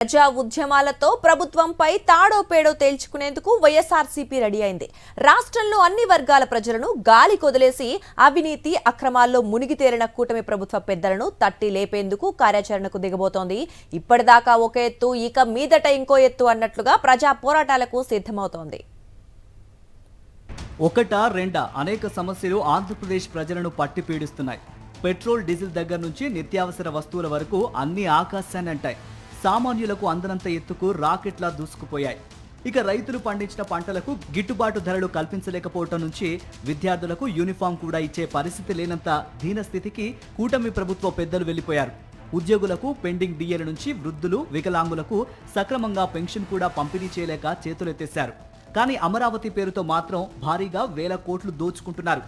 ప్రజా ఉద్యమాలతో ప్రభుత్వంపై తాడో పేడో తేల్చుకునేందుకు వైఎస్ఆర్సీపీ రెడీ అయింది. రాష్ట్రంలో అన్ని వర్గాల ప్రజలను గాలి కొదిలేసి అవినీతి అక్రమాల్లో మునిగి తేలిన కూటమి ప్రభుత్వ పెద్దలను తట్టి లేపేందుకు కార్యాచరణకు దిగబోతోంది. ఇప్పటిదాకా ఒక ఎత్తు, ఇక మీదట ఇంకో ఎత్తు అన్నట్లుగా ప్రజా పోరాటాలకు సిద్ధమవుతోంది. ఒకటా రెండా అనేక సమస్యలు ఆంధ్రప్రదేశ్ ప్రజలను పట్టి పీడిస్తున్నాయి. పెట్రోల్, డీజిల్ దగ్గర నుంచి నిత్యావసర వస్తువుల వరకు అన్ని ఆకాశాన్ని అంటాయి. సామాన్యులకు అందనంత ఎత్తుకు రాకెట్లా దూసుకుపోయాయి. ఇక రైతులు పండించిన పంటలకు గిట్టుబాటు ధరలు కల్పించలేకపోవటం నుంచి విద్యార్థులకు యూనిఫామ్ కూడా ఇచ్చే పరిస్థితి లేనంత దీనస్థితికి కూటమి ప్రభుత్వ పెద్దలు వెళ్లిపోయారు. ఉద్యోగులకు పెండింగ్ డిఏల నుంచి వృద్ధులు, వికలాంగులకు సక్రమంగా పెన్షన్ కూడా పంపిణీ చేయలేక చేతులెత్తేశారు. కానీ అమరావతి పేరుతో మాత్రం భారీగా వేల కోట్లు దోచుకుంటున్నారు.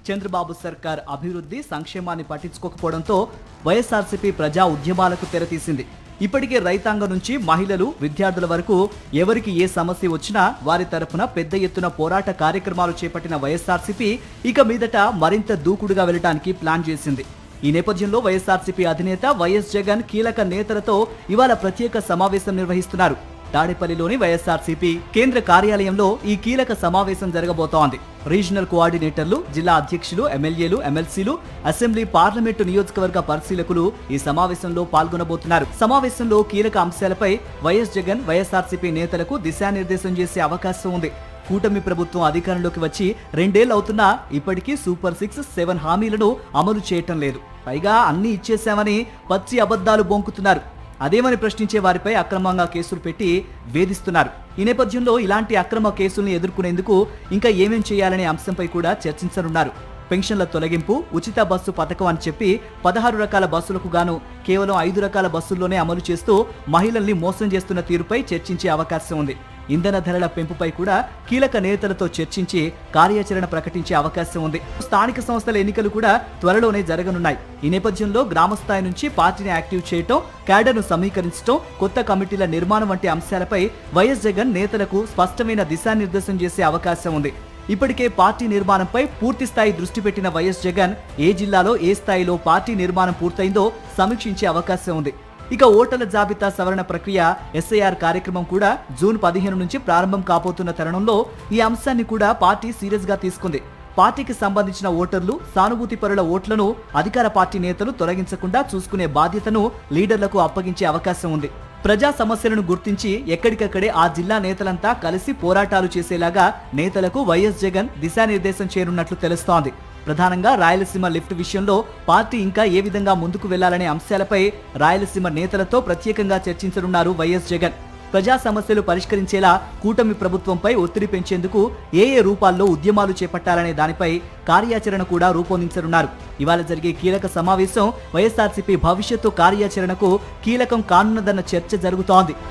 చంద్రబాబు సర్కార్ అభివృద్ధి, సంక్షేమాన్ని పట్టించుకోకపోవడంతో వైఎస్ఆర్సీపీ ప్రజా ఉద్యమాలకు తెరతీసింది. ఇప్పటికే రైతాంగం నుంచి మహిళలు, విద్యార్థుల వరకు ఎవరికి ఏ సమస్య వచ్చినా వారి తరఫున పెద్ద ఎత్తున పోరాట కార్యక్రమాలు చేపట్టిన వైఎస్ఆర్సీపీ ఇక మీదట మరింత దూకుడుగా వెళ్లడానికి ప్లాన్ చేసింది. ఈ నేపథ్యంలో వైఎస్ఆర్సీపీ అధినేత వైఎస్ జగన్ కీలక నేతలతో ఇవాళ ప్రత్యేక సమావేశం నిర్వహిస్తున్నారు. తాడేపల్లిలోని వైఎస్ఆర్సీపీ కేంద్ర కార్యాలయంలో ఈ కీలక సమావేశం జరగబోతోంది. రీజనల్ కోఆర్డినేటర్లు, జిల్లా అధ్యక్షులు, ఎమ్మెల్యేలు, ఎమ్మెల్సీలు, అసెంబ్లీ, పార్లమెంటు నియోజకవర్గ పరిశీలకులు ఈ సమావేశంలో పాల్గొనబోతున్నారు. సమావేశంలో కీలక అంశాలపై వైఎస్ జగన్ వైఎస్ఆర్సీపీ నేతలకు దిశానిర్దేశం చేసే అవకాశం ఉంది. కూటమి ప్రభుత్వం అధికారంలోకి వచ్చి 2 ఏళ్లు అవుతున్నా ఇప్పటికీ సూపర్ 6, 7 హామీలను అమలు చేయటం లేదు. పైగా అన్ని ఇచ్చేశామని పచ్చి అబద్ధాలు బొంకుతున్నారు. అదేమని ప్రశ్నించే వారిపై అక్రమంగా కేసులు పెట్టి వేధిస్తున్నారు. ఈ నేపథ్యంలో ఇలాంటి అక్రమ కేసుల్ని ఎదుర్కొనేందుకు ఇంకా ఏమేం చేయాలనే అంశంపై కూడా చర్చించనున్నారు. పెన్షన్ల తొలగింపు, ఉచిత బస్సు పథకం అని చెప్పి 16 రకాల బస్సులకు గాను కేవలం 5 రకాల బస్సుల్లోనే అమలు చేస్తూ మహిళల్ని మోసం చేస్తున్న తీరుపై చర్చించే అవకాశం ఉంది. ఇంధన ధరల పెంపుపై కూడా కీలక నేతలతో చర్చించి కార్యాచరణ ప్రకటించే అవకాశం ఉంది. స్థానిక సంస్థల ఎన్నికలు కూడా త్వరలోనే జరగనున్నాయి. ఈ నేపథ్యంలో గ్రామస్థాయి నుంచి పార్టీని యాక్టివ్ చేయటం, క్యాడర్ను సమీకరించడం, కొత్త కమిటీల నిర్మాణం వంటి అంశాలపై వైఎస్ జగన్ నేతలకు స్పష్టమైన దిశానిర్దేశం చేసే అవకాశం ఉంది. ఇప్పటికే పార్టీ నిర్మాణంపై పూర్తి స్థాయి దృష్టి పెట్టిన వైఎస్ జగన్ ఏ జిల్లాలో ఏ స్థాయిలో పార్టీ నిర్మాణం పూర్తయిందో సమీక్షించే అవకాశం ఉంది. ఇక ఓటర్ల జాబితా సవరణ ప్రక్రియ ఎస్ఐఆర్ కార్యక్రమం కూడా జూన్ 15 నుంచి ప్రారంభం కాబోతున్న తరుణంలో ఈ అంశాన్ని కూడా పార్టీ సీరియస్ గా తీసుకుంది. పార్టీకి సంబంధించిన ఓటర్లు, సానుభూతి పరుల ఓట్లను అధికార పార్టీ నేతలు తొలగించకుండా చూసుకునే బాధ్యతను లీడర్లకు అప్పగించే అవకాశం ఉంది. ప్రజా సమస్యలను గుర్తించి ఎక్కడికక్కడే ఆ జిల్లా నేతలంతా కలిసి పోరాటాలు చేసేలాగా నేతలకు వైఎస్ జగన్ దిశానిర్దేశం చేయనున్నట్లు తెలుస్తోంది. ప్రధానంగా రాయలసీమ లిఫ్ట్ విషయంలో పార్టీ ఇంకా ఏ విధంగా ముందుకు వెళ్లాలనే అంశాలపై రాయలసీమ నేతలతో ప్రత్యేకంగా చర్చించనున్నారు వైఎస్ జగన్. ప్రజా సమస్యలు పరిష్కరించేలా కూటమి ప్రభుత్వంపై ఒత్తిడి పెంచేందుకు ఏ రూపాల్లో ఉద్యమాలు చేపట్టాలనే దానిపై కార్యాచరణ కూడా రూపొందించనున్నారు. ఇవాళ జరిగే కీలక సమావేశం వైఎస్ఆర్సీపీ భవిష్యత్తు కార్యాచరణకు కీలకం కానున్నదన్న చర్చ జరుగుతోంది.